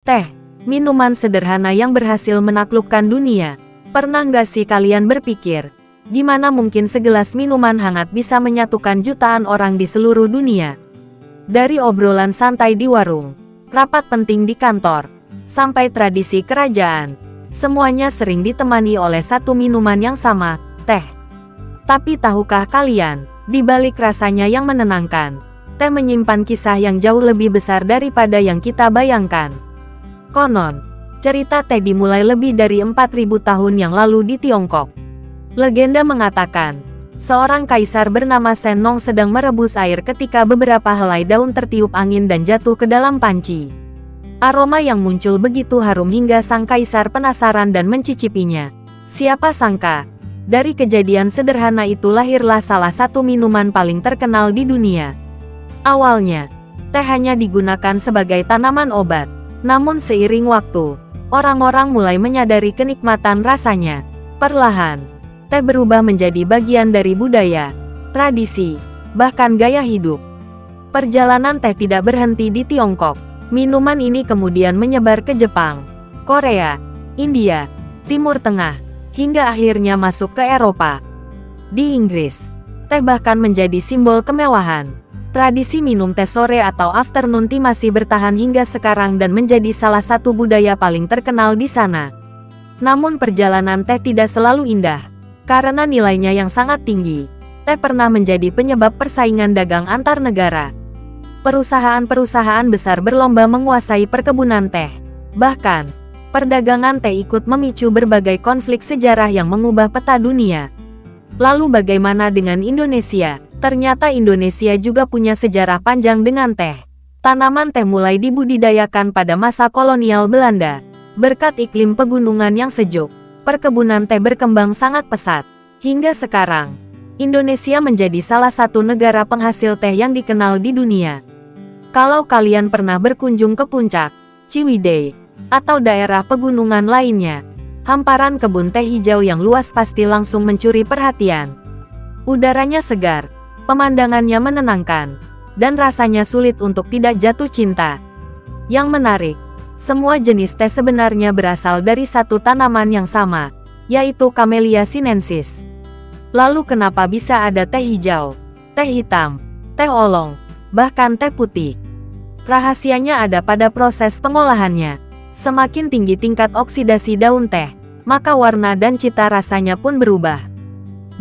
Teh, minuman sederhana yang berhasil menaklukkan dunia. Pernah nggak sih kalian berpikir, gimana mungkin segelas minuman hangat bisa menyatukan jutaan orang di seluruh dunia? Dari obrolan santai di warung, rapat penting di kantor, sampai tradisi kerajaan, semuanya sering ditemani oleh satu minuman yang sama, teh. Tapi tahukah kalian, di balik rasanya yang menenangkan, teh menyimpan kisah yang jauh lebih besar daripada yang kita bayangkan. Konon, cerita teh dimulai lebih dari 4.000 tahun yang lalu di Tiongkok. Legenda mengatakan, seorang kaisar bernama Shennong sedang merebus air ketika beberapa helai daun tertiup angin dan jatuh ke dalam panci. Aroma yang muncul begitu harum hingga sang kaisar penasaran dan mencicipinya. Siapa sangka, dari kejadian sederhana itu lahirlah salah satu minuman paling terkenal di dunia. Awalnya, teh hanya digunakan sebagai tanaman obat. Namun seiring waktu, orang-orang mulai menyadari kenikmatan rasanya. Perlahan, teh berubah menjadi bagian dari budaya, tradisi, bahkan gaya hidup. Perjalanan teh tidak berhenti di Tiongkok. Minuman ini kemudian menyebar ke Jepang, Korea, India, Timur Tengah, hingga akhirnya masuk ke Eropa. Di Inggris, teh bahkan menjadi simbol kemewahan. Tradisi minum teh sore atau afternoon tea masih bertahan hingga sekarang dan menjadi salah satu budaya paling terkenal di sana. Namun perjalanan teh tidak selalu indah. Karena nilainya yang sangat tinggi, teh pernah menjadi penyebab persaingan dagang antar negara. Perusahaan-perusahaan besar berlomba menguasai perkebunan teh. Bahkan, perdagangan teh ikut memicu berbagai konflik sejarah yang mengubah peta dunia. Lalu bagaimana dengan Indonesia? Ternyata Indonesia juga punya sejarah panjang dengan teh. Tanaman teh mulai dibudidayakan pada masa kolonial Belanda. Berkat iklim pegunungan yang sejuk, perkebunan teh berkembang sangat pesat. Hingga sekarang, Indonesia menjadi salah satu negara penghasil teh yang dikenal di dunia. Kalau kalian pernah berkunjung ke Puncak, Ciwidey, atau daerah pegunungan lainnya, hamparan kebun teh hijau yang luas pasti langsung mencuri perhatian. Udaranya segar, pemandangannya menenangkan, dan rasanya sulit untuk tidak jatuh cinta. Yang menarik, semua jenis teh sebenarnya berasal dari satu tanaman yang sama, yaitu Camellia sinensis. Lalu kenapa bisa ada teh hijau, teh hitam, teh oolong, bahkan teh putih? Rahasianya ada pada proses pengolahannya. Semakin tinggi tingkat oksidasi daun teh, maka warna dan cita rasanya pun berubah.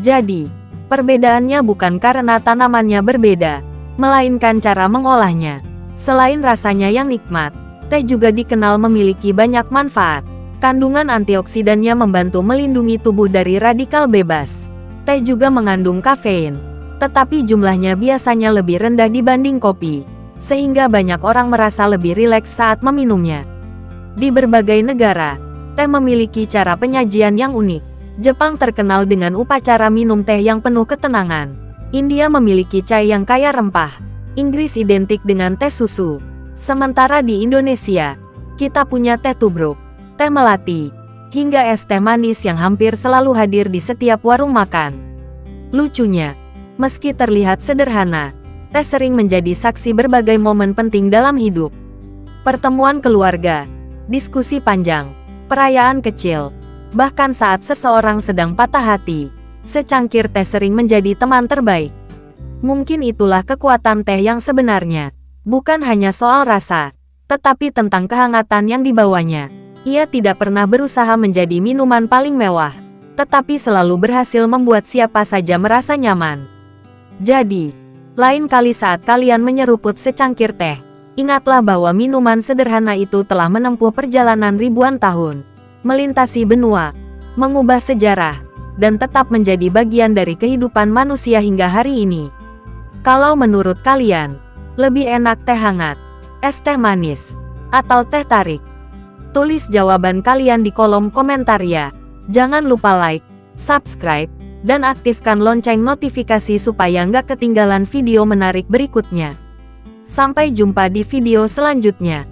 Jadi, perbedaannya bukan karena tanamannya berbeda, melainkan cara mengolahnya. Selain rasanya yang nikmat, teh juga dikenal memiliki banyak manfaat. Kandungan antioksidannya membantu melindungi tubuh dari radikal bebas. Teh juga mengandung kafein, tetapi jumlahnya biasanya lebih rendah dibanding kopi, sehingga banyak orang merasa lebih rileks saat meminumnya. Di berbagai negara, teh memiliki cara penyajian yang unik. Jepang terkenal dengan upacara minum teh yang penuh ketenangan. India memiliki chai yang kaya rempah. Inggris identik dengan teh susu. Sementara di Indonesia, kita punya teh tubruk, teh melati, hingga es teh manis yang hampir selalu hadir di setiap warung makan. Lucunya, meski terlihat sederhana, teh sering menjadi saksi berbagai momen penting dalam hidup. Pertemuan keluarga, diskusi panjang, perayaan kecil, bahkan saat seseorang sedang patah hati, secangkir teh sering menjadi teman terbaik. Mungkin itulah kekuatan teh yang sebenarnya. Bukan hanya soal rasa, tetapi tentang kehangatan yang dibawanya. Ia tidak pernah berusaha menjadi minuman paling mewah, tetapi selalu berhasil membuat siapa saja merasa nyaman. Jadi, lain kali saat kalian menyeruput secangkir teh, ingatlah bahwa minuman sederhana itu telah menempuh perjalanan ribuan tahun, melintasi benua, mengubah sejarah, dan tetap menjadi bagian dari kehidupan manusia hingga hari ini. Kalau menurut kalian, lebih enak teh hangat, es teh manis, atau teh tarik? Tulis jawaban kalian di kolom komentar ya. Jangan lupa like, subscribe, dan aktifkan lonceng notifikasi supaya nggak ketinggalan video menarik berikutnya. Sampai jumpa di video selanjutnya.